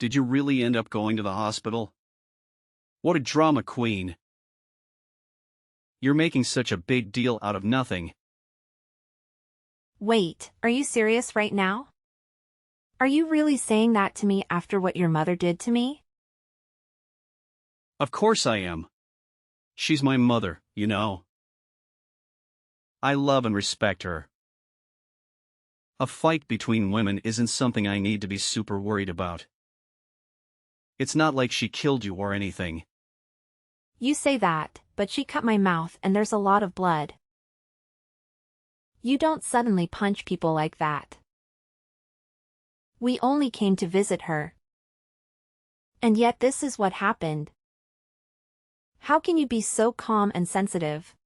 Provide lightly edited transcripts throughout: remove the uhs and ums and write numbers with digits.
Did you really end up going to the hospital? What a drama queen. You're making such a big deal out of nothing. Wait, are you serious right now? Are you really saying that to me after what your mother did to me? Of course I am. She's my mother, you know. I love and respect her. A fight between women isn't something I need to be super worried about. It's not like she killed you or anything. You say that, but she cut my mouth and there's a lot of blood. You don't suddenly punch people like that. We only came to visit her. And yet this is what happened. How can you be so calm and sensitive?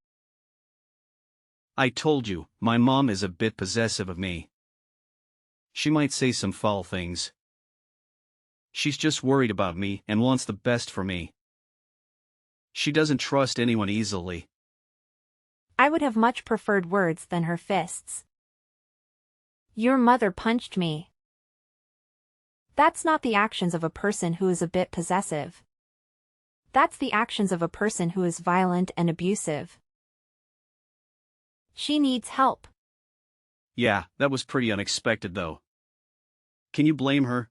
I told you, my mom is a bit possessive of me. She might say some foul things. She's just worried about me and wants the best for me. She doesn't trust anyone easily. I would have much preferred words than her fists. Your mother punched me. That's not the actions of a person who is a bit possessive. That's the actions of a person who is violent and abusive. She needs help. Yeah, that was pretty unexpected though. Can you blame her?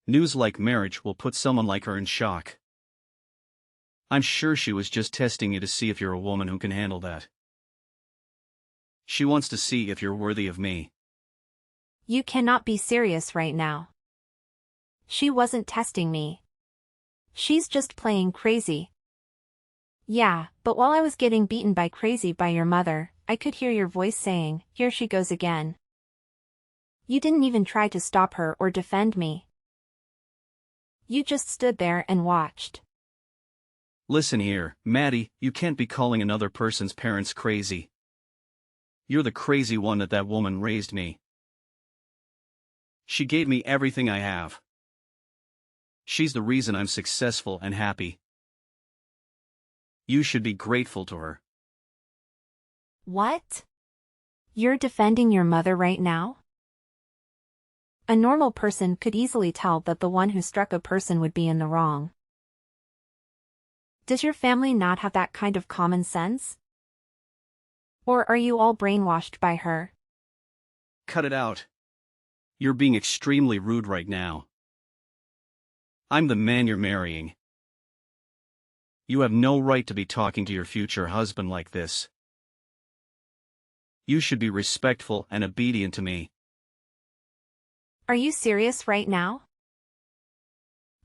News like marriage will put someone like her in shock. I'm sure she was just testing you to see if you're a woman who can handle that. She wants to see if you're worthy of me. You cannot be serious right now. She wasn't testing me. She's just playing crazy. Yeah, but while I was getting beaten by crazy by your mother, I could hear your voice saying, "Here she goes again." You didn't even try to stop her or defend me. You just stood there and watched. Listen here, Maddie, you can't be calling another person's parents crazy. You're the crazy one that woman raised me. She gave me everything I have. She's the reason I'm successful and happy. You should be grateful to her. What? You're defending your mother right now? A normal person could easily tell that the one who struck a person would be in the wrong. Does your family not have that kind of common sense? Or are you all brainwashed by her? Cut it out. You're being extremely rude right now. I'm the man you're marrying. You have no right to be talking to your future husband like this. You should be respectful and obedient to me. Are you serious right now?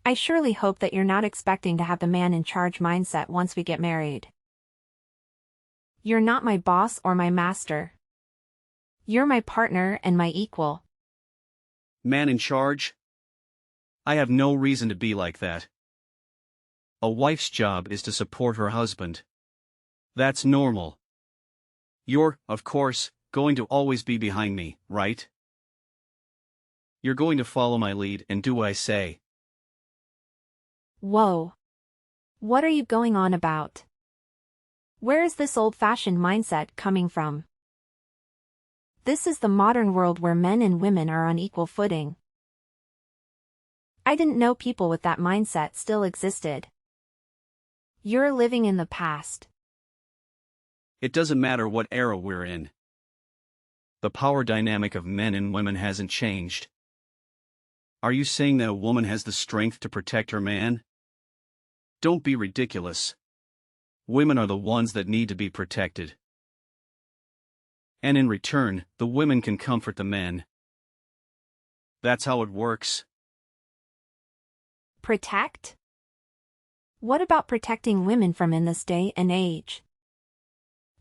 I surely hope that you're not expecting to have the man in charge mindset once we get married. You're not my boss or my master. You're my partner and my equal. Man in charge? I have no reason to be like that. A wife's job is to support her husband. That's normal. You're, of course, going to always be behind me, right? You're going to follow my lead and do what I say. Whoa. What are you going on about? Where is this old-fashioned mindset coming from? This is the modern world where men and women are on equal footing. I didn't know people with that mindset still existed. You're living in the past. It doesn't matter what era we're in. The power dynamic of men and women hasn't changed. Are you saying that a woman has the strength to protect her man? Don't be ridiculous. Women are the ones that need to be protected. And in return, the women can comfort the men. That's how it works. Protect? What about protecting women from in this day and age?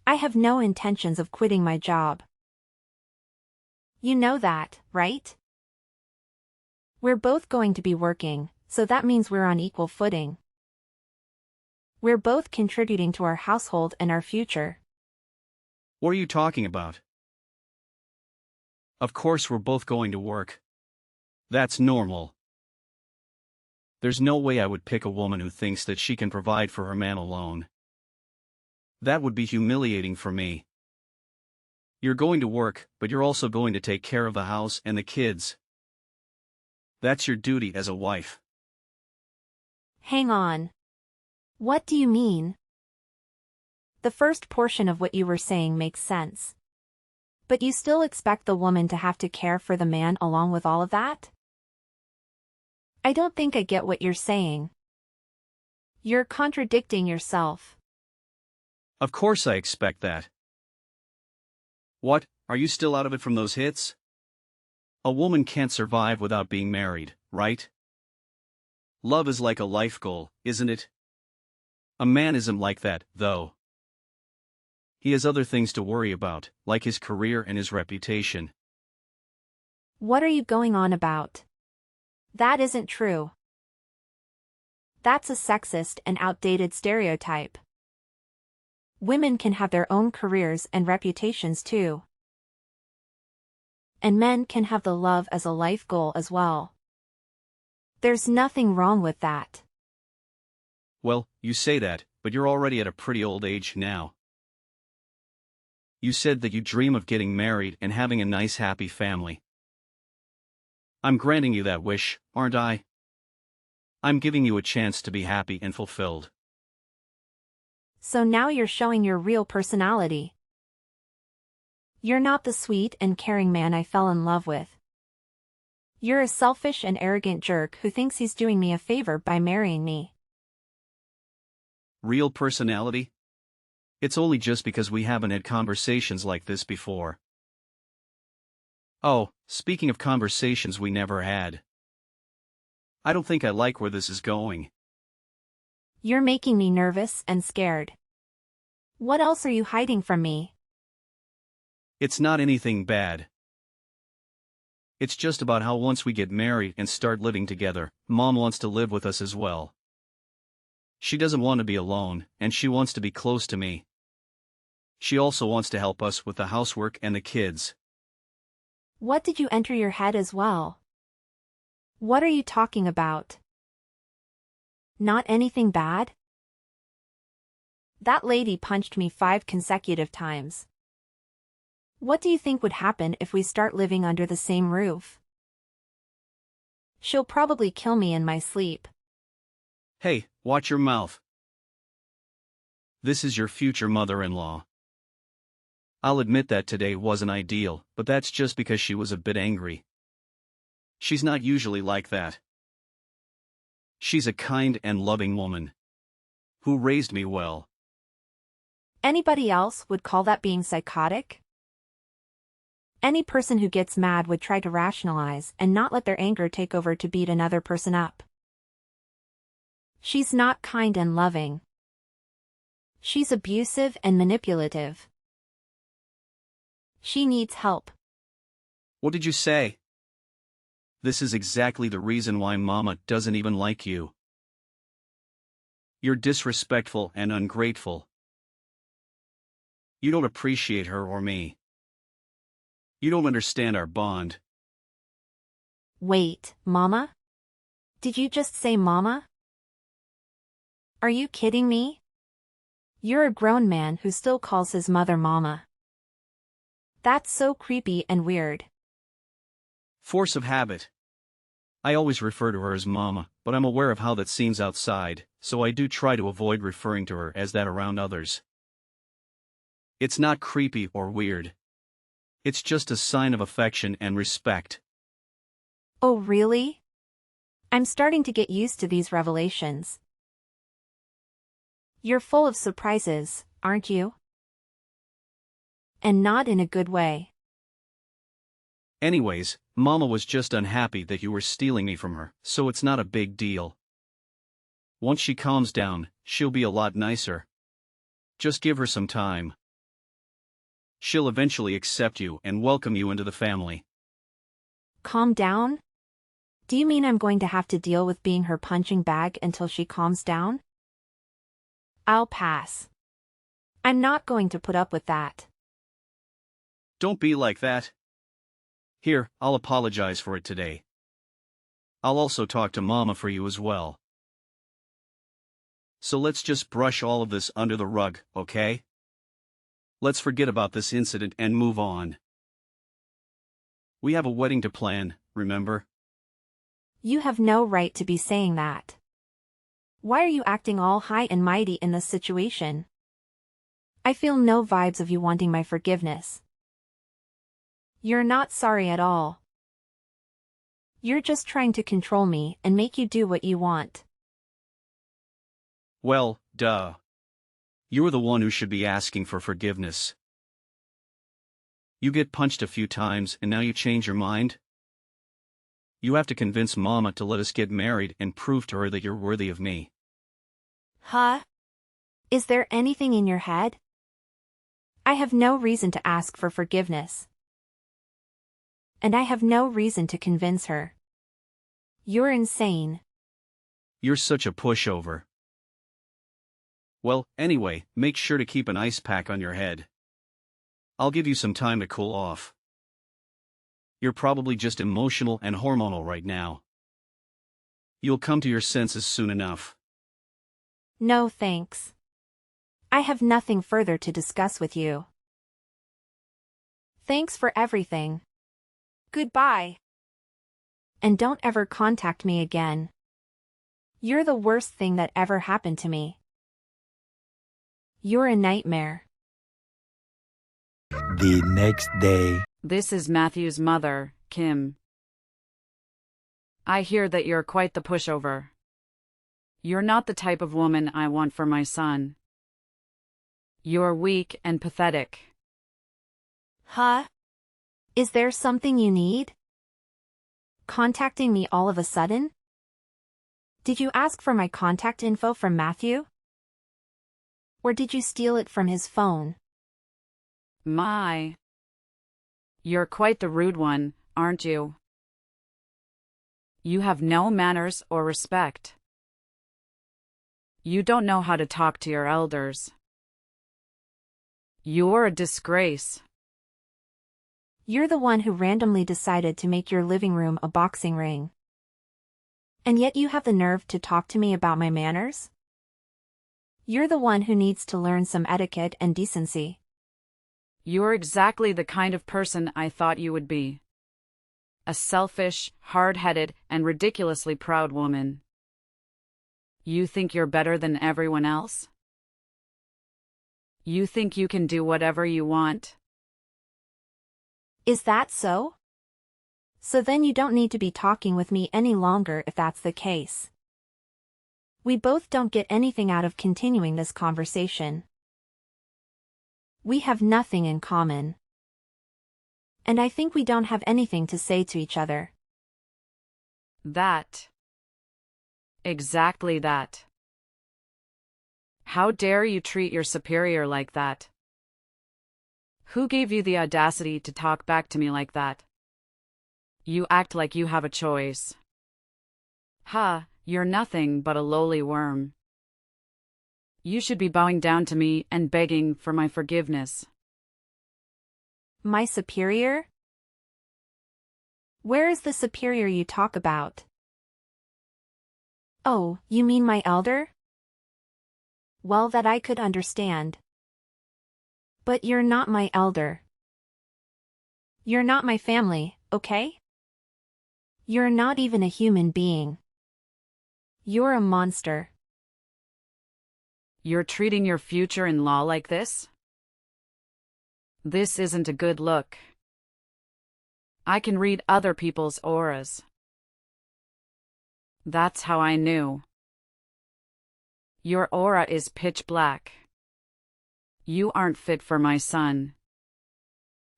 I have no intentions of quitting my job. You know that, right? We're both going to be working, so that means we're on equal footing. We're both contributing to our household and our future. What are you talking about? Of course we're both going to work. That's normal. There's no way I would pick a woman who thinks that she can provide for her man alone. That would be humiliating for me. You're going to work, but you're also going to take care of the house and the kids. That's your duty as a wife. Hang on. What do you mean? The first portion of what you were saying makes sense. But you still expect the woman to have to care for the man along with all of that? I don't think I get what you're saying. You're contradicting yourself. Of course I expect that. What, are you still out of it from those hits? A woman can't survive without being married, right? Love is like a life goal, isn't it? A man isn't like that, though. He has other things to worry about, like his career and his reputation. What are you going on about? That isn't true. That's a sexist and outdated stereotype. Women can have their own careers and reputations too. And men can have the love as a life goal as well. There's nothing wrong with that. Well, you say that, but you're already at a pretty old age now. You said that you dream of getting married and having a nice happy family. I'm granting you that wish, aren't I? I'm giving you a chance to be happy and fulfilled. So now you're showing your real personality. You're not the sweet and caring man I fell in love with. You're a selfish and arrogant jerk who thinks he's doing me a favor by marrying me. Real personality? It's only just because we haven't had conversations like this before. Oh, speaking of conversations we never had. I don't think I like where this is going. You're making me nervous and scared. What else are you hiding from me? It's not anything bad. It's just about how once we get married and start living together, Mom wants to live with us as well. She doesn't want to be alone, and she wants to be close to me. She also wants to help us with the housework and the kids. What did you enter your head as well? What are you talking about? Not anything bad? That lady punched me 5 consecutive times. What do you think would happen if we start living under the same roof? She'll probably kill me in my sleep. Hey, watch your mouth. This is your future mother-in-law. I'll admit that today wasn't ideal, but that's just because she was a bit angry. She's not usually like that. She's a kind and loving woman who raised me well. Anybody else would call that being psychotic? Any person who gets mad would try to rationalize and not let their anger take over to beat another person up. She's not kind and loving. She's abusive and manipulative. She needs help. What did you say? This is exactly the reason why Mama doesn't even like you. You're disrespectful and ungrateful. You don't appreciate her or me. You don't understand our bond. Wait, Mama? Did you just say Mama? Are you kidding me? You're a grown man who still calls his mother Mama. That's so creepy and weird. Force of habit. I always refer to her as Mama, but I'm aware of how that seems outside, so I do try to avoid referring to her as that around others. It's not creepy or weird. It's just a sign of affection and respect. Oh really? I'm starting to get used to these revelations. You're full of surprises, aren't you? And not in a good way. Anyways, Mama was just unhappy that you were stealing me from her, so it's not a big deal. Once she calms down, she'll be a lot nicer. Just give her some time. She'll eventually accept you and welcome you into the family. Calm down? Do you mean I'm going to have to deal with being her punching bag until she calms down? I'll pass. I'm not going to put up with that. Don't be like that. Here, I'll apologize for it today. I'll also talk to Mama for you as well. So let's just brush all of this under the rug, okay? Let's forget about this incident and move on. We have a wedding to plan, remember? You have no right to be saying that. Why are you acting all high and mighty in this situation? I feel no vibes of you wanting my forgiveness. You're not sorry at all. You're just trying to control me and make you do what you want. Well, duh. You're the one who should be asking for forgiveness. You get punched a few times and now you change your mind? You have to convince Mama to let us get married and prove to her that you're worthy of me. Huh? Is there anything in your head? I have no reason to ask for forgiveness. And I have no reason to convince her. You're insane. You're such a pushover. Well, anyway, make sure to keep an ice pack on your head. I'll give you some time to cool off. You're probably just emotional and hormonal right now. You'll come to your senses soon enough. No thanks. I have nothing further to discuss with you. Thanks for everything. Goodbye. And don't ever contact me again. You're the worst thing that ever happened to me. You're a nightmare. The next day. This is Matthew's mother, Kim. I hear that you're quite the pushover. You're not the type of woman I want for my son. You're weak and pathetic. Huh? Is there something you need? Contacting me all of a sudden? Did you ask for my contact info from Matthew? Or did you steal it from his phone? My. You're quite the rude one, aren't you? You have no manners or respect. You don't know how to talk to your elders. You're a disgrace. You're the one who randomly decided to make your living room a boxing ring. And yet you have the nerve to talk to me about my manners? You're the one who needs to learn some etiquette and decency. You're exactly the kind of person I thought you would be. A selfish, hard-headed, and ridiculously proud woman. You think you're better than everyone else? You think you can do whatever you want? Is that so? So then you don't need to be talking with me any longer if that's the case. We both don't get anything out of continuing this conversation. We have nothing in common. And I think we don't have anything to say to each other. That. Exactly that. How dare you treat your superior like that? Who gave you the audacity to talk back to me like that? You act like you have a choice. Ha, you're nothing but a lowly worm. You should be bowing down to me and begging for my forgiveness. My superior? Where is the superior you talk about? Oh, you mean my elder? Well, that I could understand. But you're not my elder. You're not my family, okay? You're not even a human being. You're a monster. You're treating your future-in-law like this? This isn't a good look. I can read other people's auras. That's how I knew. Your aura is pitch black. You aren't fit for my son.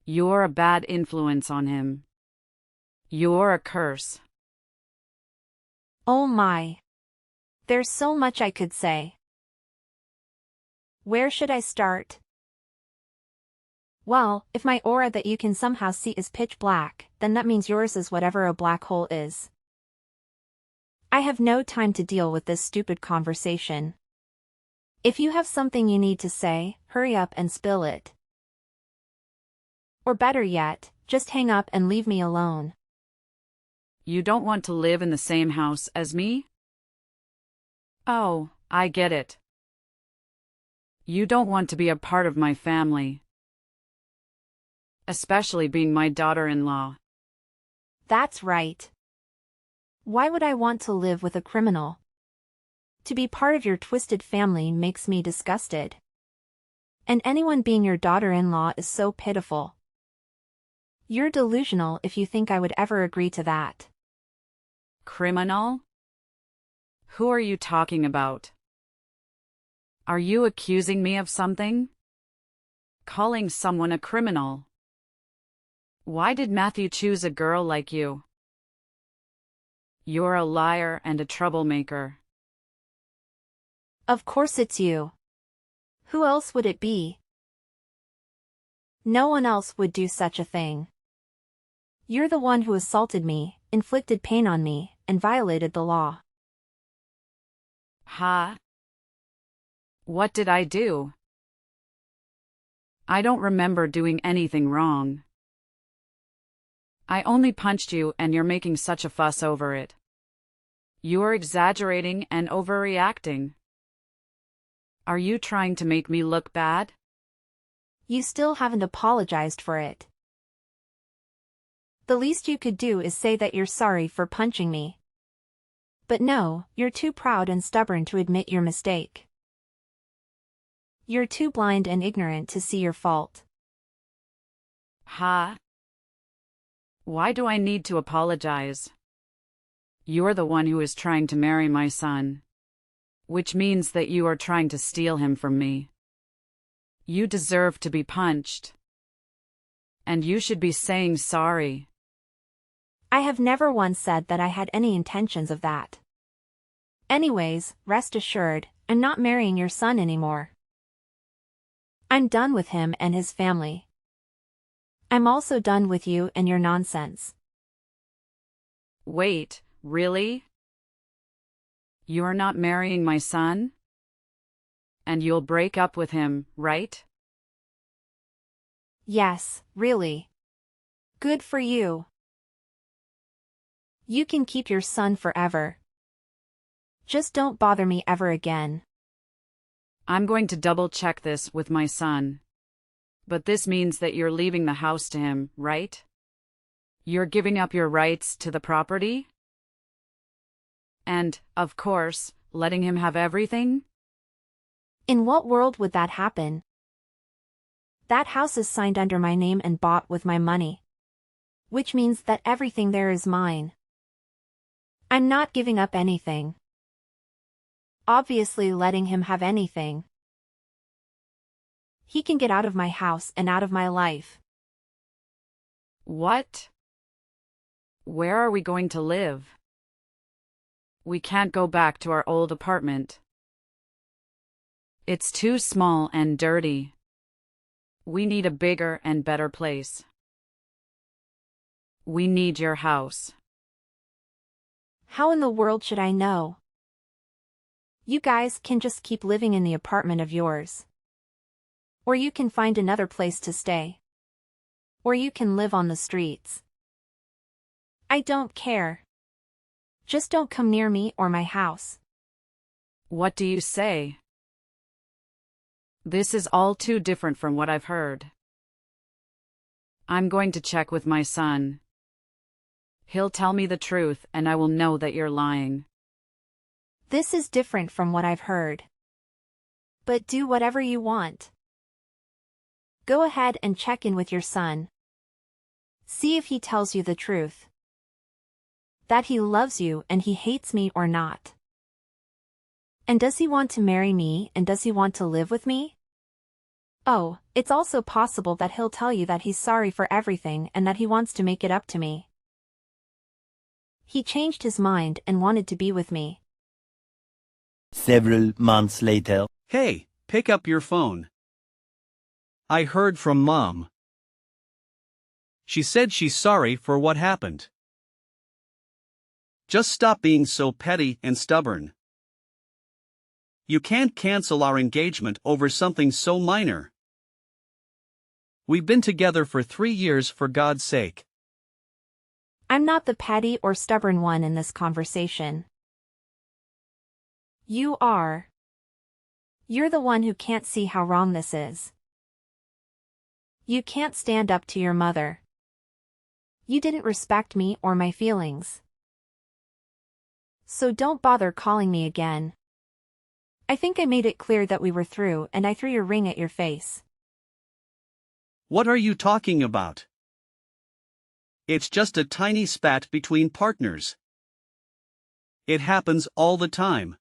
You're a bad influence on him. You're a curse. Oh my. There's so much I could say. Where should I start? Well, if my aura that you can somehow see is pitch black, then that means yours is whatever a black hole is. I have no time to deal with this stupid conversation. If you have something you need to say, hurry up and spill it. Or better yet, just hang up and leave me alone. You don't want to live in the same house as me? Oh, I get it. You don't want to be a part of my family. Especially being my daughter-in-law. That's right. Why would I want to live with a criminal? To be part of your twisted family makes me disgusted. And anyone being your daughter-in-law is so pitiful. You're delusional if you think I would ever agree to that. Criminal? Who are you talking about? Are you accusing me of something? Calling someone a criminal? Why did Matthew choose a girl like you? You're a liar and a troublemaker. Of course it's you. Who else would it be? No one else would do such a thing. You're the one who assaulted me, inflicted pain on me, and violated the law. Huh? What did I do? I don't remember doing anything wrong. I only punched you and you're making such a fuss over it. You're exaggerating and overreacting. Are you trying to make me look bad? You still haven't apologized for it. The least you could do is say that you're sorry for punching me. But no, you're too proud and stubborn to admit your mistake. You're too blind and ignorant to see your fault. Huh? Why do I need to apologize? You're the one who is trying to marry my son. Which means that you are trying to steal him from me. You deserve to be punched. And you should be saying sorry. I have never once said that I had any intentions of that. Anyways, rest assured, I'm not marrying your son anymore. I'm done with him and his family. I'm also done with you and your nonsense. Wait, really? You're not marrying my son? And you'll break up with him, right? Yes, really. Good for you. You can keep your son forever. Just don't bother me ever again. I'm going to double-check this with my son. But this means that you're leaving the house to him, right? You're giving up your rights to the property? And, of course, letting him have everything? In what world would that happen? That house is signed under my name and bought with my money. Which means that everything there is mine. I'm not giving up anything. Obviously letting him have anything. He can get out of my house and out of my life. What? Where are we going to live? We can't go back to our old apartment. It's too small and dirty. We need a bigger and better place. We need your house. How in the world should I know? You guys can just keep living in the apartment of yours. Or you can find another place to stay. Or you can live on the streets. I don't care. Just don't come near me or my house. What do you say? This is all too different from what I've heard. I'm going to check with my son. He'll tell me the truth and I will know that you're lying. This is different from what I've heard. But do whatever you want. Go ahead and check in with your son. See if he tells you the truth. That he loves you and he hates me or not. And does he want to marry me and does he want to live with me? Oh, it's also possible that he'll tell you that he's sorry for everything and that he wants to make it up to me. He changed his mind and wanted to be with me. Several months later. Hey, pick up your phone. I heard from Mom. She said she's sorry for what happened. Just stop being so petty and stubborn. You can't cancel our engagement over something so minor. We've been together for 3 years, for God's sake. I'm not the petty or stubborn one in this conversation. You are. You're the one who can't see how wrong this is. You can't stand up to your mother. You didn't respect me or my feelings. So don't bother calling me again. I think I made it clear that we were through and I threw your ring at your face. What are you talking about? It's just a tiny spat between partners. It happens all the time.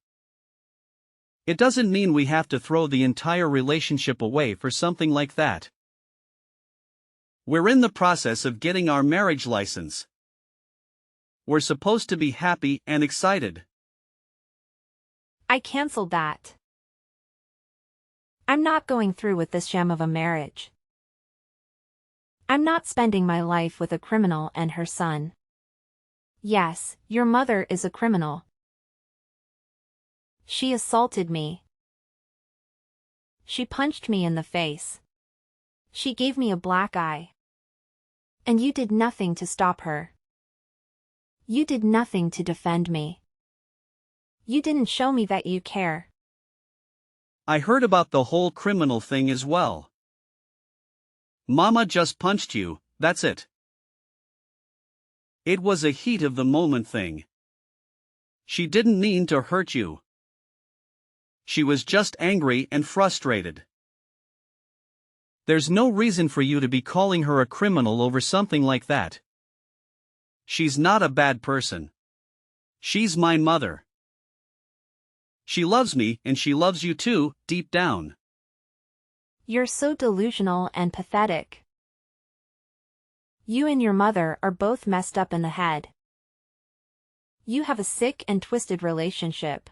It doesn't mean we have to throw the entire relationship away for something like that. We're in the process of getting our marriage license. We're supposed to be happy and excited. I canceled that. I'm not going through with this sham of a marriage. I'm not spending my life with a criminal and her son. Yes, your mother is a criminal. She assaulted me. She punched me in the face. She gave me a black eye. And you did nothing to stop her. You did nothing to defend me. You didn't show me that you care. I heard about the whole criminal thing as well. Mama just punched you, that's it. It was a heat of the moment thing. She didn't mean to hurt you. She was just angry and frustrated. There's no reason for you to be calling her a criminal over something like that. She's not a bad person. She's my mother. She loves me and she loves you too, deep down. You're so delusional and pathetic. You and your mother are both messed up in the head. You have a sick and twisted relationship.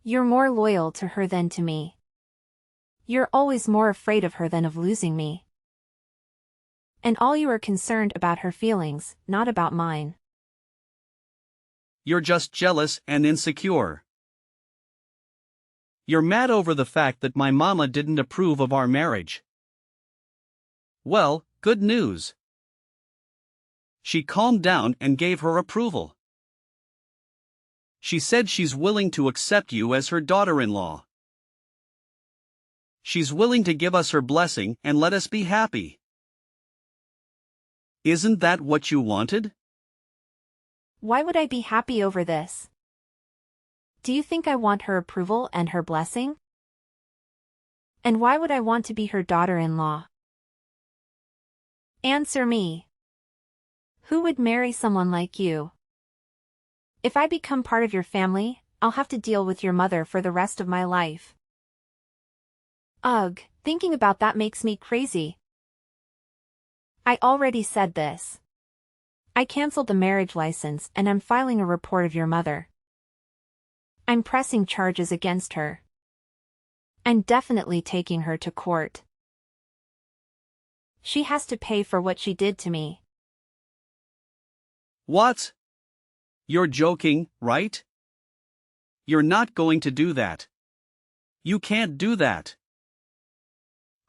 You're more loyal to her than to me. You're always more afraid of her than of losing me. And all you are concerned about her feelings, not about mine. You're just jealous and insecure. You're mad over the fact that my mama didn't approve of our marriage. Well, good news. She calmed down and gave her approval. She said she's willing to accept you as her daughter-in-law. She's willing to give us her blessing and let us be happy. Isn't that what you wanted? Why would I be happy over this? Do you think I want her approval and her blessing? And why would I want to be her daughter-in-law? Answer me. Who would marry someone like you? If I become part of your family, I'll have to deal with your mother for the rest of my life. Ugh, thinking about that makes me crazy. I already said this. I canceled the marriage license and I'm filing a report of your mother. I'm pressing charges against her. I'm definitely taking her to court. She has to pay for what she did to me. What? You're joking, right? You're not going to do that. You can't do that.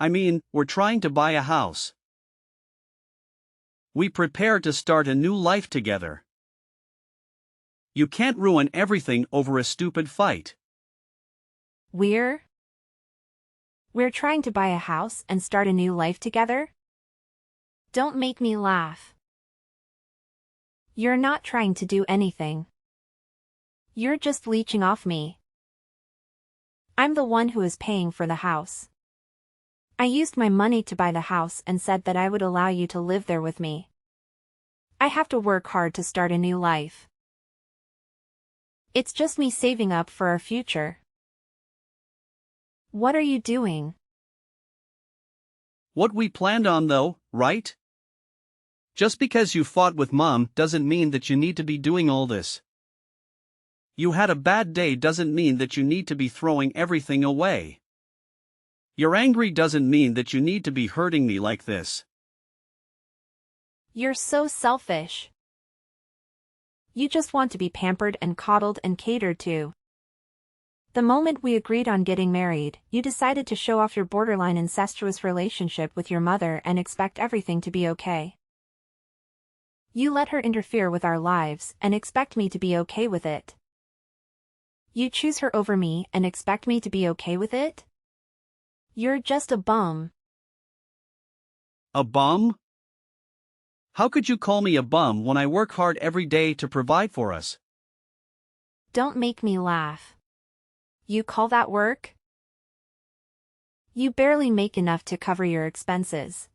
I mean, we're trying to buy a house. We prepare to start a new life together. You can't ruin everything over a stupid fight. We're trying to buy a house and start a new life together? Don't make me laugh. You're not trying to do anything. You're just leeching off me. I'm the one who is paying for the house. I used my money to buy the house and said that I would allow you to live there with me. I have to work hard to start a new life. It's just me saving up for our future. What are you doing? What we planned on though, right? Just because you fought with Mom doesn't mean that you need to be doing all this. You had a bad day doesn't mean that you need to be throwing everything away. You're angry doesn't mean that you need to be hurting me like this. You're so selfish. You just want to be pampered and coddled and catered to. The moment we agreed on getting married, you decided to show off your borderline incestuous relationship with your mother and expect everything to be okay. You let her interfere with our lives and expect me to be okay with it. You choose her over me and expect me to be okay with it? You're just a bum. A bum? How could you call me a bum when I work hard every day to provide for us? Don't make me laugh. You call that work? You barely make enough to cover your expenses.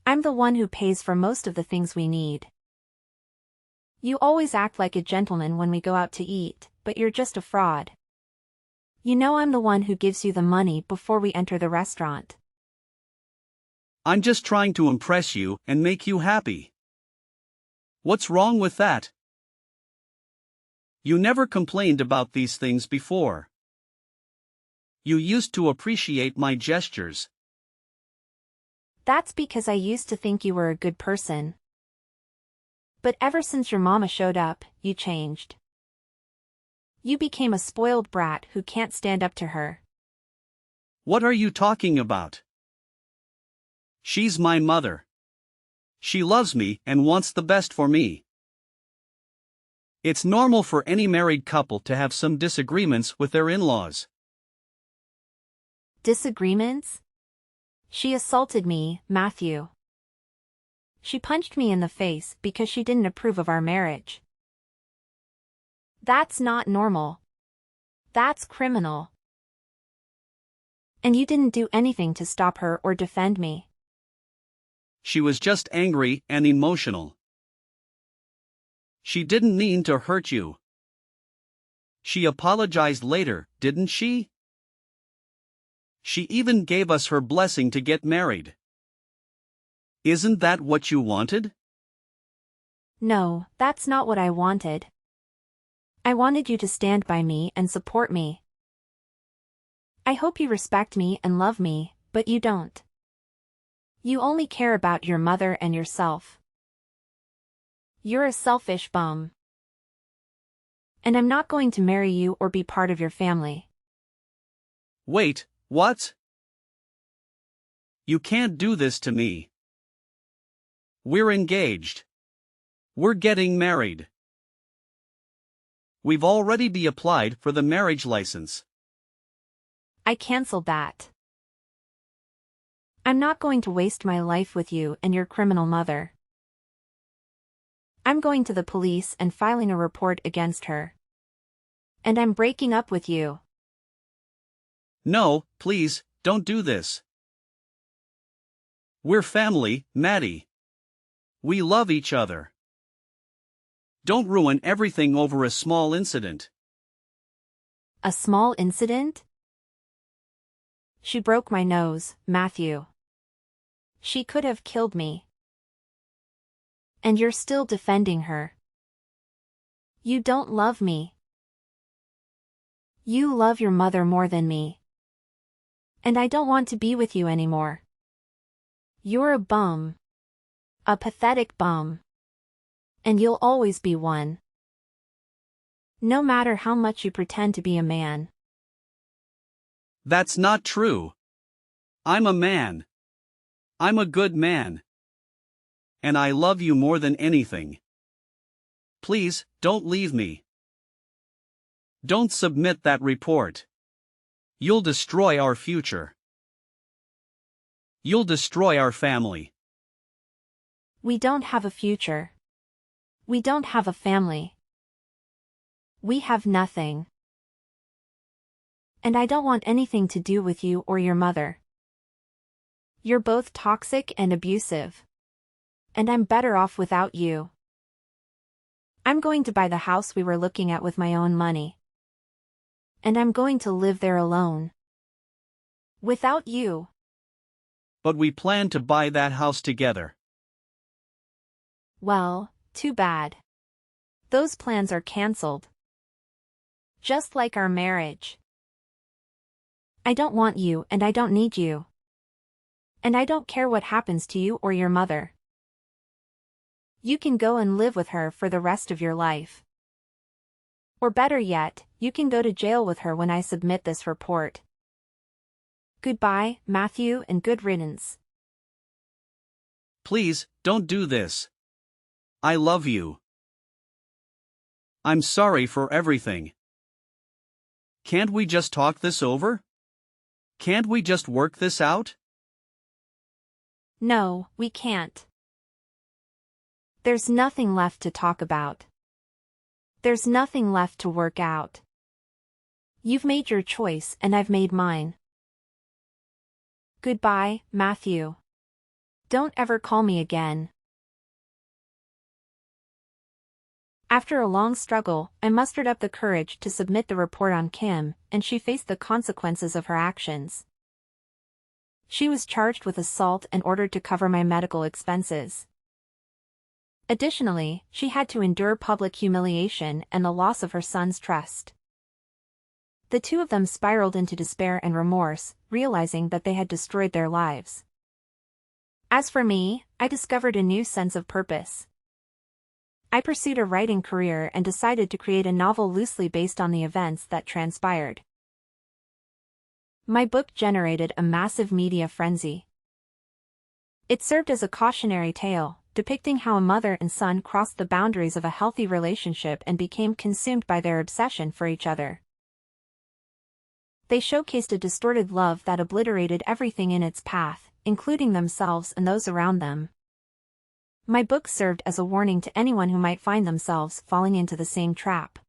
I'm the one who pays for most of the things we need. You always act like a gentleman when we go out to eat, but you're just a fraud. You know I'm the one who gives you the money before we enter the restaurant. I'm just trying to impress you and make you happy. What's wrong with that? You never complained about these things before. You used to appreciate my gestures. That's because I used to think you were a good person. But ever since your mama showed up, you changed. You became a spoiled brat who can't stand up to her. What are you talking about? She's my mother. She loves me and wants the best for me. It's normal for any married couple to have some disagreements with their in-laws. Disagreements? She assaulted me, Matthew. She punched me in the face because she didn't approve of our marriage. That's not normal. That's criminal. And you didn't do anything to stop her or defend me. She was just angry and emotional. She didn't mean to hurt you. She apologized later, didn't she? She even gave us her blessing to get married. Isn't that what you wanted? No, that's not what I wanted. I wanted you to stand by me and support me. I hope you respect me and love me, but you don't. You only care about your mother and yourself. You're a selfish bum. And I'm not going to marry you or be part of your family. Wait, what? You can't do this to me. We're engaged. We're getting married. We've already applied for the marriage license. I canceled that. I'm not going to waste my life with you and your criminal mother. I'm going to the police and filing a report against her. And I'm breaking up with you. No, please, don't do this. We're family, Maddie. We love each other. Don't ruin everything over a small incident. A small incident? She broke my nose, Matthew. She could have killed me. And you're still defending her. You don't love me. You love your mother more than me. And I don't want to be with you anymore. You're a bum. A pathetic bum. And you'll always be one. No matter how much you pretend to be a man. That's not true. I'm a man. I'm a good man. And I love you more than anything. Please, don't leave me. Don't submit that report. You'll destroy our future. You'll destroy our family. We don't have a future. We don't have a family. We have nothing. And I don't want anything to do with you or your mother. You're both toxic and abusive. And I'm better off without you. I'm going to buy the house we were looking at with my own money. And I'm going to live there alone. Without you. But we plan to buy that house together. Well, too bad. Those plans are cancelled. Just like our marriage. I don't want you and I don't need you. And I don't care what happens to you or your mother. You can go and live with her for the rest of your life. Or better yet, you can go to jail with her when I submit this report. Goodbye, Matthew, and good riddance. Please, don't do this. I love you. I'm sorry for everything. Can't we just talk this over? Can't we just work this out? No, we can't. There's nothing left to talk about. There's nothing left to work out. You've made your choice and I've made mine. Goodbye, Matthew. Don't ever call me again. After a long struggle, I mustered up the courage to submit the report on Kim, and she faced the consequences of her actions. She was charged with assault and ordered to cover my medical expenses. Additionally, she had to endure public humiliation and the loss of her son's trust. The two of them spiraled into despair and remorse, realizing that they had destroyed their lives. As for me, I discovered a new sense of purpose. I pursued a writing career and decided to create a novel loosely based on the events that transpired. My book generated a massive media frenzy. It served as a cautionary tale, depicting how a mother and son crossed the boundaries of a healthy relationship and became consumed by their obsession for each other. They showcased a distorted love that obliterated everything in its path, including themselves and those around them. My book served as a warning to anyone who might find themselves falling into the same trap.